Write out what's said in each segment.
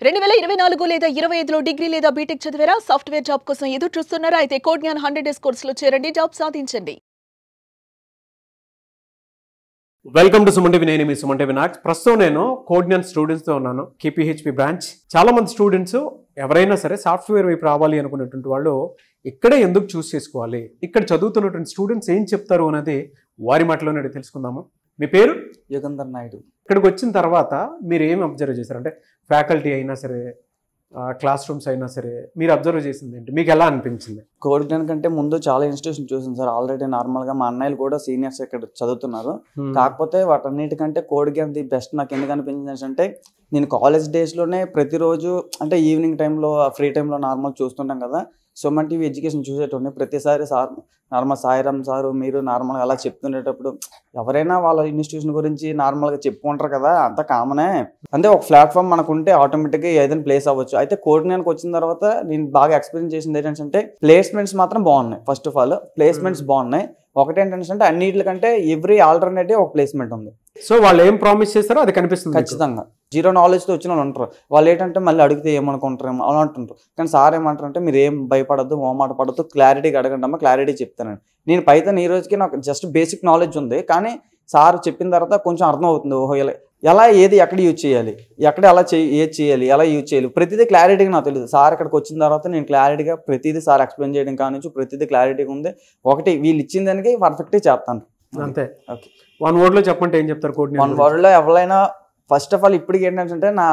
2024 లేదా 25లో డిగ్రీ లేదా బీటెక్ చదివారా? సాఫ్ట్‌వేర్ జాబ్ కోసం ఎదురు చూస్తున్నారా? అయితే కోడ్ జ్ఞాన్ 100 డేస్ కోర్సులో చేరండి, జాబ్ సాధించండి. Welcome to Suman TV. నేను మీ సుమన్ టీవీ నాగ్. ప్రస్తుతం నేను కోడ్ జ్ఞాన్ స్టూడెంట్స్తో ఉన్నాను, కేపీహెచ్పి బ్రాంచ్. చాలా మంది స్టూడెంట్స్ ఎవరైనా సరే సాఫ్ట్వేర్ వైపు రావాలి అనుకునేటువంటి వాళ్ళు ఇక్కడే ఎందుకు చూస్ చేసుకోవాలి, ఇక్కడ చదువుతున్నటువంటి స్టూడెంట్స్ ఏం చెప్తారు అనేది వారి మాటలోనే తెలుసుకుందాము. మీ పేరు? యుగంధర్ నాయుడు. ఇక్కడికి వచ్చిన తర్వాత మీరు ఏం అబ్జర్వ్ చేశారు? అంటే ఫ్యాకల్టీ అయినా సరే, క్లాస్ రూమ్స్ అయినా సరే, మీరు అబ్జర్వ్ చేసింది ఏంటి? మీకు ఎలా అనిపించింది? కోడ్ జ్ఞాన్ కంటే ముందు చాలా ఇన్స్టిట్యూషన్ చూసింది సార్. ఆల్రెడీ నార్మల్గా మా అన్నయ్యలు కూడా సీనియర్స్ ఇక్కడ చదువుతున్నారు. కాకపోతే వాటన్నిటికంటే కోడ్ జ్ఞాన్ ది బెస్ట్ నాకు ఎందుకు అనిపించింది అంటే, నేను కాలేజ్ డేస్లోనే ప్రతిరోజు అంటే ఈవినింగ్ టైంలో ఫ్రీ టైంలో నార్మల్ చూస్తుంటాం కదా, సుమన్ టీవీ ఎడ్యుకేషన్ చూసేటోడిని. ప్రతిసారి సార్ నార్మల్ సాయిరామ్ సారు మీరు నార్మల్గా అలా చెప్తుండేటప్పుడు ఎవరైనా వాళ్ళ ఇన్స్టిట్యూషన్ గురించి నార్మల్గా చెప్పుకుంటారు కదా, అంత కామనే. అంటే ఒక ప్లాట్ఫామ్ మనకు ఉంటే ఆటోమేటిక్గా ఏదైనా ప్లేస్ అవ్వచ్చు. అయితే కోడ్ జ్ఞాన్కి వచ్చిన తర్వాత నేను బాగా ఎక్స్పీరియన్స్ చేసింది ఏంటంటే, ప్లేస్మెంట్స్ మాత్రం బాగున్నాయి. ఫస్ట్ ఆఫ్ ఆల్ ప్లేస్మెంట్స్ బాగున్నాయి. ఒకటేంటంటే అన్నిటికంటే ఎవ్రీ ఆల్టర్నేటివ్ ఒక ప్లేస్మెంట్ ఉంది. సో వాళ్ళు ఏం ప్రామిస్ చేస్తారో అది కనిపిస్తుంది ఖచ్చితంగా. జీరో నాలెడ్జ్తో వచ్చిన వాళ్ళు ఉంటారు. వాళ్ళు ఏంటంటే మళ్ళీ అడిగితే ఏమనుకుంటారేమో అలా అంటుంటారు. కానీ సార్ ఏమంటారంటే, మీరు ఏం భయపడద్దు, మొహమాట పడద్దు, క్లారిటీగా అడగండి అమ్మా, క్లారిటీ చెప్తానండి. నేను పైథాన్ ఈ రోజుకి నాకు జస్ట్ బేసిక్ నాలెడ్జ్ ఉంది, కానీ సార్ చెప్పిన తర్వాత కొంచెం అర్థం అవుతుంది. ఓహో ఎలా ఏది ఎక్కడ యూజ్ చేయాలి, ఎక్కడ ఎలా ఏది చేయాలి, ఎలా యూజ్ చేయాలి, ప్రతిదీ క్లారిటీగా నాకు తెలియదు. సార్ ఇక్కడికి వచ్చిన తర్వాత నేను క్లారిటీగా ప్రతిదీ సార్ ఎక్స్ప్లెయిన్ చేయడం కానీ ప్రతిదీ క్లారిటీగా ఉంది. ఒకటి వీళ్ళు ఇచ్చిన దానికి పర్ఫెక్ట్గా చేస్తాను అంతే. ఓకే, వన్ వర్డ్ లో చెప్పంటే ఏం చెప్తారు? కోడ్ వన్ వర్డ్ లో ఎవరైనా ఫస్ట్ ఆఫ్ ఆల్ ఇప్పటికి ఏంటంటే, నా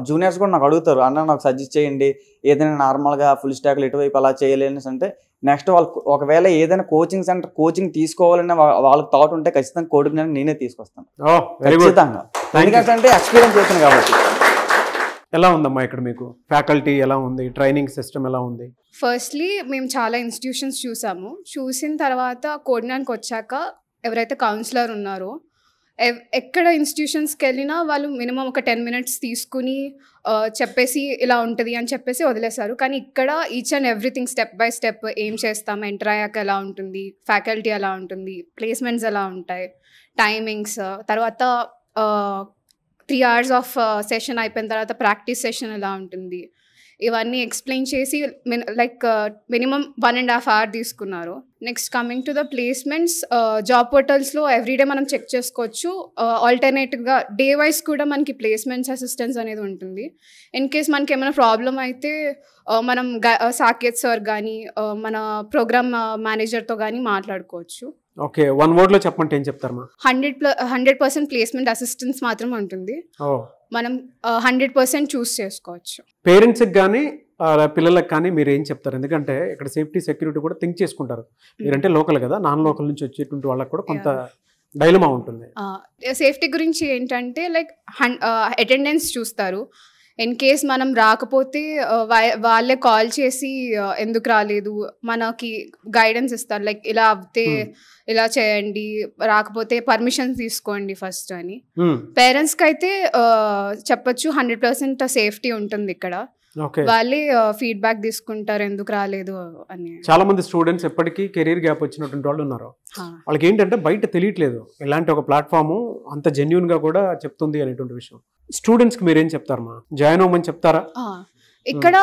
జూనియర్స్ కూడా నాకు అడుగుతారు, అన్న నాకు సజెస్ట్ చేయండి ఏదైనా నార్మల్గా ఫుల్ స్టాక్లు ఎటువైపు అలా చేయాలి అంటే. నెక్స్ట్ వాళ్ళు ఒకవేళ ఏదైనా కోచింగ్ సెంటర్ కోచింగ్ తీసుకోవాలనే వాళ్ళకి థాట్ ఉంటే ఖచ్చితంగా కోడ్ జ్ఞాన్ నేనే తీసుకొస్తాను ఖచ్చితంగా. ఎందుకంటే ఎక్స్పీరియన్స్ చేశాను కాబట్టి. ఎలా ఉందమ్మా ఇక్కడ మీకు? ఫ్యాకల్టీ ఎలా ఉంది? ట్రైనింగ్ సిస్టమ్ ఎలా ఉంది? ఫస్ట్లీ మేము చాలా ఇన్స్టిట్యూషన్స్ చూసిన తర్వాత కోడ్ జ్ఞాన్కి వచ్చాక ఎవరైతే కౌన్సిలర్ ఉన్నారో ఎక్కడ ఇన్స్టిట్యూషన్స్కి వెళ్ళినా వాళ్ళు మినిమం ఒక 10 minutes తీసుకుని చెప్పేసి ఇలా ఉంటుంది అని చెప్పేసి వదిలేశారు. కానీ ఇక్కడ each and everything step by step ఏం చేస్తాం, ఎంటర్ అయ్యాక ఎలా ఉంటుంది, ఫ్యాకల్టీ ఎలా ఉంటుంది, ప్లేస్మెంట్స్ ఎలా ఉంటాయి, టైమింగ్స్, తర్వాత 3 hours ఆఫ్ సెషన్ అయిపోయిన తర్వాత ప్రాక్టీస్ సెషన్ ఎలా ఉంటుంది, ఇవన్నీ ఎక్స్ప్లెయిన్ చేసి లైక్ మినిమం 1.5 hours తీసుకున్నారు. Next coming to the placements, job పోర్టల్స్లో ఎవ్రీడే మనం చెక్ చేసుకోవచ్చు. ఆల్టర్నేటివ్గా డే వైజ్ కూడా మనకి ప్లేస్మెంట్స్ అసిస్టెన్స్ అనేది ఉంటుంది. ఇన్ కేస్ మనకి ఏమైనా ప్రాబ్లం అయితే మనం సాకేత్ సార్ కానీ మన ప్రోగ్రామ్ మేనేజర్తో కానీ మాట్లాడుకోవచ్చు. ఓకే, వన్ వర్డ్ లో చెప్పంటే ఏం చెప్తారు? 100% ప్లేస్మెంట్ అసిస్టెన్స్ మాత్రం ఉంటుంది. మనం 100% చూస్ చేసుకోవచ్చు. పేరెంట్స్కి కానీ పిల్లలకు కానీ మీరు ఏం చెప్తారు? ఎందుకంటే ఇక్కడ సేఫ్టీ సెక్యూరిటీ కూడా థింక్ చేసుకుంటారు. మీరంటే లోకల్ కదా, నాన్ లోకల్ నుంచి వచ్చేటువంటి వాళ్ళకి కూడా కొంత డైలమా ఉంటుంది. సేఫ్టీ గురించి ఏంటంటే లైక్ అటెండెన్స్ చూస్తారు. ఇన్ కేస్ మనం రాకపోతే వాళ్ళే కాల్ చేసి ఎందుకు రాలేదు మనకి గైడెన్స్ ఇస్తారు. లైక్ ఇలా అవుతే ఇలా చేయండి, రాకపోతే పర్మిషన్ తీసుకోండి ఫస్ట్ అని. పేరెంట్స్కి అయితే చెప్పచ్చు 100% సేఫ్టీ ఉంటుంది ఇక్కడ. వాళ్ళే ఫీడ్బ్యాక్ తీసుకుంటారు ఎందుకు రాలేదు అని. చాలా మంది స్టూడెంట్స్ ఎప్పటికీ కెరీర్ గ్యాప్ వచ్చినటువంటి వాళ్ళు ఉన్నారు. వాళ్ళకి ఏంటంటే బయట తెలియట్లేదు ఇలాంటి ఒక ప్లాట్ఫామ్ అంత జెన్యూన్ గా కూడా చెప్తుంది అనేటువంటి విషయం. స్టూడెంట్స్ కి మీరేం చెప్తారు? జాయిన్ అవ్వమని చెప్తారా? ఇక్కడ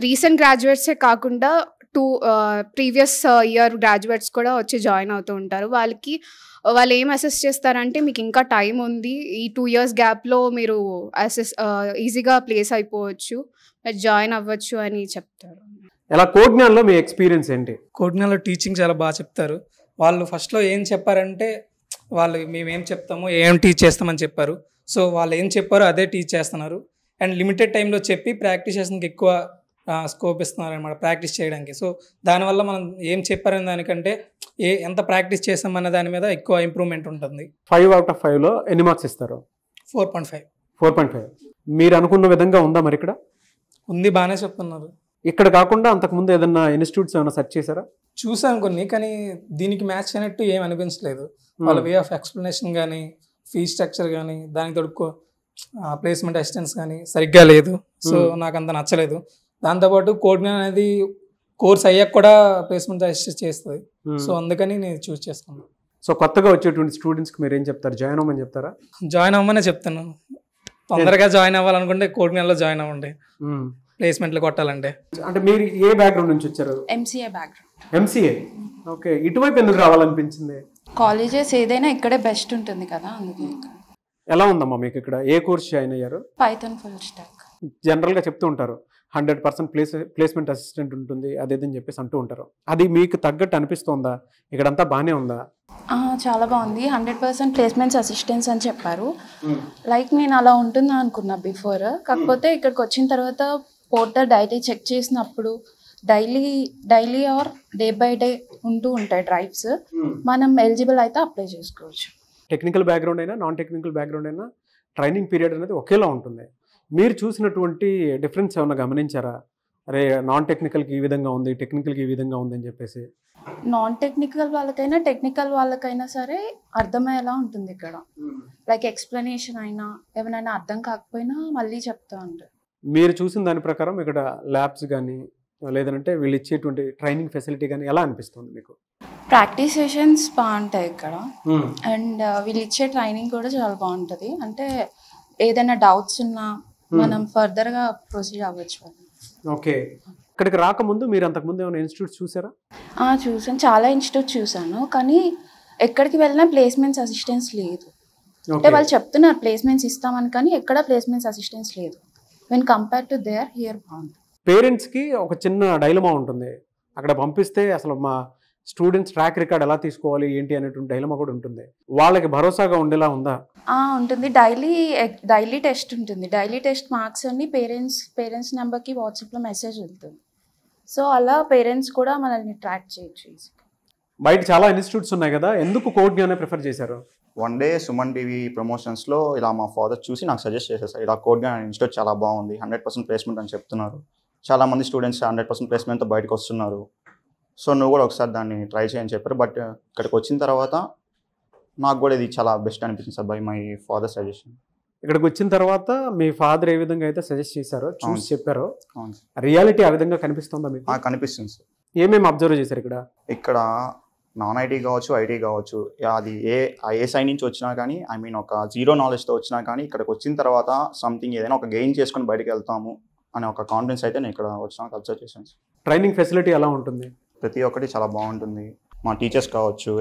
రీసెంట్ గ్రాడ్యుయేట్సే కాకుండా ప్రీవియస్ ఇయర్ గ్రాడ్యుయేట్స్ కూడా వచ్చి జాయిన్ అవుతూ ఉంటారు. వాళ్ళు ఏం అసెస్ చేస్తారంటే, మీకు ఇంకా టైం ఉంది, ఈ 2 years గ్యాప్లో మీరు ఈజీగా ప్లేస్ అయిపోవచ్చు, జాయిన్ అవ్వచ్చు అని చెప్తారు. ఎలా కోడ్ జ్ఞాన్లో మీ ఎక్స్పీరియన్స్ ఏంటి? కోడ్ జ్ఞాన్లో టీచింగ్ చాలా బాగా చెప్తారు. వాళ్ళు ఫస్ట్లో ఏం చెప్పారంటే, వాళ్ళు మేము ఏం చెప్తామో ఏం టీచ్ చేస్తామని చెప్పారు. సో వాళ్ళు ఏం చెప్పారో అదే టీచ్ చేస్తున్నారు. అండ్ లిమిటెడ్ టైంలో చెప్పి ప్రాక్టీస్ చేసేందుకు ఎక్కువ స్కోప్ ఇస్తున్నారు అనమాట, ప్రాక్టీస్ చేయడానికి. సో దానివల్ల మనం ఏం చెప్పారనే దానికంటే ఎంత ప్రాక్టీస్ చేస్తామన్న దాని మీద ఎక్కువ ఇంప్రూవ్మెంట్ ఉంటుంది. 5 out of 5లో ఎన్ని మార్క్స్ ఇస్తారు? 4.5. 4.5 మీరు అనుకున్న విధంగా ఉందా మరి? ఇక్కడ ఉంది, బాగానే చెప్తున్నారు. ఇక్కడ కాకుండా అంతకుముందు ఏదన్నా ఇన్స్టిట్యూట్స్ ఏమైనా సెర్చ్ చేశారా? చూసాను కొన్ని, కానీ దీనికి మ్యాచ్ అయినట్టు ఏం అనిపించలేదు. వాళ్ళ వే ఆఫ్ ఎక్స్ప్లెనేషన్ కానీ, ఫీ స్ట్రక్చర్ కానీ, దానికి తోడుకో ప్లేస్మెంట్ అసిస్టెన్స్ కానీ సరిగ్గా లేదు. సో నాకు అంత నచ్చలేదు. దాంతోపాటు కోడ్ జ్ఞాన్ అనేది కోర్స్ అయ్యాక కూడా ప్లేస్మెంట్ అసిస్ట్ చేస్తుంది. సో అందుకని నేను చూస్ చేసుకున్నాను. సో కొత్తగా వచ్చేటువంటి స్టూడెంట్స్కి మీరు ఏం చెప్తారు? జాయిన్ అవ్వమని చెప్తారా? జాయిన్ అవ్వమనే చెప్తాను. తొందరగా జాయిన్ అవ్వాలనుకుంటే కోడిగ్యాన్లో జాయిన్ అవ్వండి, ప్లేస్మెంట్లు కొట్టాలంటే. అంటే మీరు ఏ బ్యాక్గ్రౌండ్ నుంచి వచ్చారు? MCA background. ఎంసీఏ. ఓకే, ఇటువైపు ఎందుకు రావాలనిపించింది? కాలేజెస్ ఏదైనా ఇక్కడే బెస్ట్ ఉంటుంది కదా, అందుకే. ఎలా ఉందమ్మా మీకు ఇక్కడ? ఏ కోర్స్ జాయిన్ అయ్యారు? Python full stock. జనరల్గా చెప్తూ ఉంటారు 100% ప్లేస్మెంట్ అసిస్టెంట్ ఉంటుంది అదేదని చెప్పేసి అంటూ ఉంటారు. అది మీకు తగ్గట్టు అనిపిస్తుందా? ఇక్కడంతా బాగానే ఉందా? చాలా బాగుంది. 100% ప్లేస్మెంట్స్ అసిస్టెన్స్ అని చెప్పారు. లైక్ నేను అలా ఉంటుందా అనుకున్నా బిఫోర్. కాకపోతే ఇక్కడికి వచ్చిన తర్వాత పోర్టర్ డైలీ చెక్ చేసినప్పుడు daily or day by day ఉంటూ ఉంటాయి డ్రైవ్స్. మనం ఎలిజిబుల్ అయితే అప్లై చేసుకోవచ్చు. టెక్నికల్ బ్యాక్గ్రౌండ్ అయినా నాన్ టెక్నికల్ బ్యాక్గ్రౌండ్ అయినా ట్రైనింగ్ పీరియడ్ అనేది ఒకేలా ఉంటుంది. మీరు చూసినటువంటి డిఫరెన్స్ ఏమైనా గమనించారా? అరే నాన్ టెక్నికల్కి ఈ విధంగా ఉంది, టెక్నికల్కి ఈ విధంగా ఉంది అని చెప్పేసి. నాన్ టెక్నికల్ వాళ్ళకైనా టెక్నికల్ వాళ్ళకైనా సరే అర్థమయ్యేలా ఉంటుంది ఇక్కడ. లైక్ ఎక్స్ప్లెనేషన్ అయినా ఏమైనా అర్థం కాకపోయినా మళ్ళీ చెప్తా ఉంటారు. మీరు చూసిన దాని ప్రకారం ఇక్కడ ల్యాబ్స్ కానీ లేదంటే వీళ్ళు ఇచ్చేటువంటి ట్రైనింగ్ ఫెసిలిటీ కానీ ఎలా అనిపిస్తుంది మీకు? ప్రాక్టీస్ సెషన్స్ బాగుంటాయి ఇక్కడ. అండ్ వీళ్ళు ఇచ్చే ట్రైనింగ్ కూడా చాలా బాగుంటుంది. అంటే ఏదైనా డౌట్స్ ఉన్నా మనం ఫర్దర్గా ప్రొసీడ్ అవ్వచ్చు. ఓకే, ఇక్కడికి రాకముందు మీరు అంతకుముందు ఏమైనా ఇన్స్టిట్యూట్స్ చూసారా? చూసాను, చాలా ఇన్స్టిట్యూట్ చూసాను. కానీ ఎక్కడికి వెళ్ళినా ప్లేస్మెంట్స్ అసిస్టెన్స్ లేదు. అంటే వాళ్ళు చెప్తున్నారు ప్లేస్మెంట్స్ ఇస్తామని, కానీ ఎక్కడ ప్లేస్మెంట్స్ అసిస్టెన్స్ లేదు. When compare to their here బాగుంది. పేరెంట్స్కి ఒక చిన్న డైలమా ఉంటుంది, అక్కడ పంపిస్తే అసలు మా స్టూడెంట్స్ ట్రాక్ రికార్డ్ ఎలా తీసుకోవాలి ఏంటి అనేటువంటి డైలమా కూడా ఉంటుంది. వాళ్ళకి భరోసాగా ఉండేలా ఉందా? ఉంటుంది. డైలీ టెస్ట్ ఉంటుంది. డైలీ టెస్ట్ మార్క్స్ అన్ని పేరెంట్స్ నెంబర్కి వాట్సాప్లో మెసేజ్ వెళ్తుంది. సో అలా పేరెంట్స్ కూడా మనల్ని ట్రాక్ చేయొచ్చు. బయట చాలా ఇన్స్టిట్యూట్స్ ఉన్నాయి కదా, ఎందుకు కోడ్గ్యానే ప్రిఫర్ చేశారు? వన్ డే సుమన్ టీవీ ప్రమోషన్స్లో ఇలా మా ఫాదర్ చూసి నాకు సజెస్ట్ చేసేసారు, ఇలా కోడ్గ్యాన్ ఇన్స్టిట్యూట్ చాలా బాగుంది, 100% ప్లేస్మెంట్ అని చెప్తున్నారు, చాలామంది స్టూడెంట్స్ 100% ప్లేస్మెంట్తో బయటకు వస్తున్నారు, సో నువ్వు కూడా ఒకసారి దాన్ని ట్రై చేయని చెప్పారు. బట్ ఇక్కడికి వచ్చిన తర్వాత నాకు కూడా ఇది చాలా బెస్ట్ అనిపించింది sir, by my father suggestion. ఇక్కడికి వచ్చిన తర్వాత మీ ఫాదర్ ఏ విధంగా అయితే సజెస్ట్ చేశారో చూసి చెప్పారో రియాలిటీ ఆ విధంగా కనిపిస్తుందా మీకు? కనిపిస్తుంది సార్. ఏమేమి అబ్జర్వ్ చేశారు ఇక్కడ? నాన్ ఐటీ కావచ్చు, ఐటీ కావచ్చు, అది ఏ సైడ్ నుంచి వచ్చినా కానీ, ఐ మీన్ ఒక జీరో నాలెడ్జ్తో వచ్చినా కానీ ఇక్కడికి వచ్చిన తర్వాత సంథింగ్ ఏదైనా ఒక గెయిన్ చేసుకొని బయటకు వెళ్తాము అనే ఒక కాన్ఫిడెన్స్ అయితే నేను ఇక్కడ వచ్చినాక అబ్జర్వ్ చేశాను. ట్రైనింగ్ ఫెసిలిటీ ఎలా ఉంటుంది? ప్రతి ఒక్కటి చాలా బాగుంటుంది. మా టీచర్స్ కావచ్చు,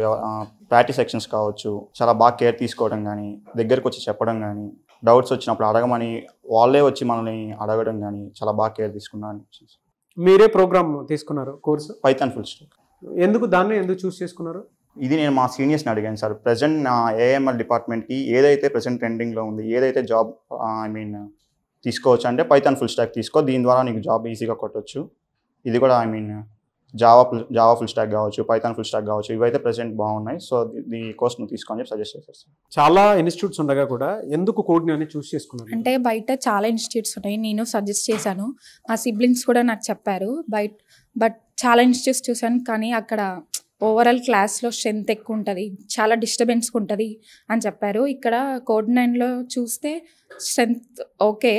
ప్రాక్టీస్ సెక్షన్స్ కావచ్చు, చాలా బాగా కేర్ తీసుకోవడం కానీ, దగ్గరకు వచ్చి చెప్పడం కానీ, డౌట్స్ వచ్చినప్పుడు అడగమని వాళ్ళే వచ్చి మనల్ని అడగడం కానీ చాలా బాగా కేర్ తీసుకున్నాను. మీరే ప్రోగ్రామ్ తీసుకున్నారు కోర్సు? Python full stock. ఎందుకు చూస్ చేసుకున్నారు? ఇది నేను మా సీనియర్స్ని అడిగాను సార్. ప్రజెంట్ నా ఏఎంఎల్ డిపార్ట్మెంట్కి ఏదైతే ప్రజెంట్ ట్రెండింగ్లో ఉంది, ఏదైతే జాబ్ తీసుకోవచ్చు అంటే పైథాన్ ఫుల్ స్టాక్ తీసుకో, దీని ద్వారా నీకు జాబ్ ఈజీగా కొట్టవచ్చు. ఇది కూడా జావా ఫుల్ స్టాక్ కావచ్చు, పైథాన్ ఫుల్ స్టాక్ కావచ్చు, ఇవైతే ప్రెసెంట్ బాగున్నాయి, సో ఈ కోర్స్ నువ్వు తీసుకొని సజెస్ట్ చేస్తారు. చాలా ఇన్స్టిట్యూట్స్ ఉండగా కూడా ఎందుకు కోడ్ని చూస్ చేసుకున్నాను? అంటే బయట చాలా ఇన్స్టిట్యూట్స్ ఉన్నాయి, నేను సజెస్ట్ చేశాను, మా సిబ్లింగ్స్ కూడా నాకు చెప్పారు. బట్ చాలా ఇన్స్టిట్యూట్స్ చూసాను, కానీ అక్కడ ఓవరాల్ క్లాస్లో స్ట్రెంత్ ఎక్కువ ఉంటుంది, చాలా డిస్టర్బెన్స్ ఉంటుంది అని చెప్పారు. ఇక్కడ కోడ్9లో చూస్తే స్ట్రెంత్ ఓకే,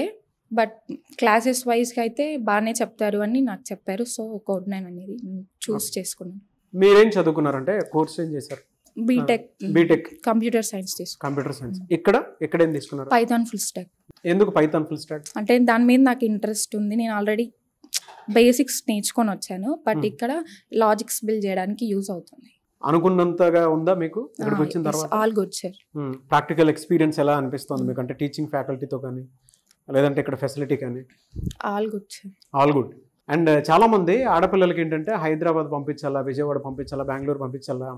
బట్ క్లాసెస్ వైజ్గా అయితే బాగానే చెప్తారు అని నాకు చెప్పారు. సో కోడ్9 అనేది చూస్ చేసుకున్నాను. మీరేం చదువుకున్నారంటే కోర్స్ ఏం చేశారు? బీటెక్ కంప్యూటర్ సైన్స్ తీసుకున్నాను. Computer science. ఇక్కడ ఏం తీసుకున్నారు? Python full stock. ఎందుకు పైథాన్ ఫుల్ స్టాక్? అంటే దాని మీద నాకు ఇంట్రెస్ట్ ఉంది, నేను ఆల్రెడీ బేసిక్స్ నేర్చుకొని వచ్చాను, బట్ ఇక్కడ లాజిక్స్ బిల్డ్ చేయడానికి యూజ్ అవుతుంది. అనుకున్నంతగా ఉందా మీకు ఇక్కడికి వచ్చిన తర్వాత? All good sir. Practical experience ఎలా అనిపిస్తుంది మీకు? అంటే టీచింగ్ ఫ్యాకల్టీతో కానీ లేదంటే ఇక్కడ ఫెసిలిటీ కానీ? All good sir. All good. And చాలామంది ఆడపిల్లలకి ఏంటంటే హైదరాబాద్ పంపించాలా, విజయవాడ పంపించాలా, బెంగళూరు పంపించాలా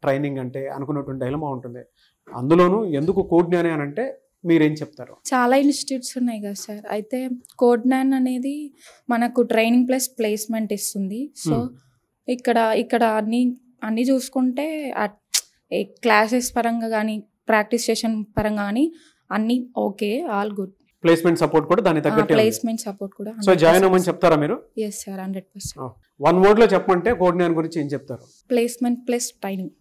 ట్రైనింగ్ అంటే అనుకున్నటువంటి డైలమా ఉంటుంది. అందులోనూ ఎందుకు కోడ్9 అని అంటే మీరేం చెప్తారు? చాలా ఇన్స్టిట్యూట్స్ ఉన్నాయి కదా సార్, అయితే కోడ్9 అనేది మనకు ట్రైనింగ్ ప్లస్ ప్లేస్మెంట్ ఇస్తుంది. సో ఇక్కడ అన్నీ చూసుకుంటే క్లాసెస్ పరంగా కానీ ప్రాక్టీస్ సెషన్ పరంగా కానీ అన్నీ okay, all good. Placement support కూడా దాని తగ్గట్టు ప్లేస్మెంట్ సపోర్ట్ కూడా. సో జాయిన్ అవ్వమని చెప్తారా మీరు? Yes sir, 100%. వన్ వర్డ్ లో చెప్పమంటే కోడ్9 గురించి ఏం చెప్తారు? Placement plus training.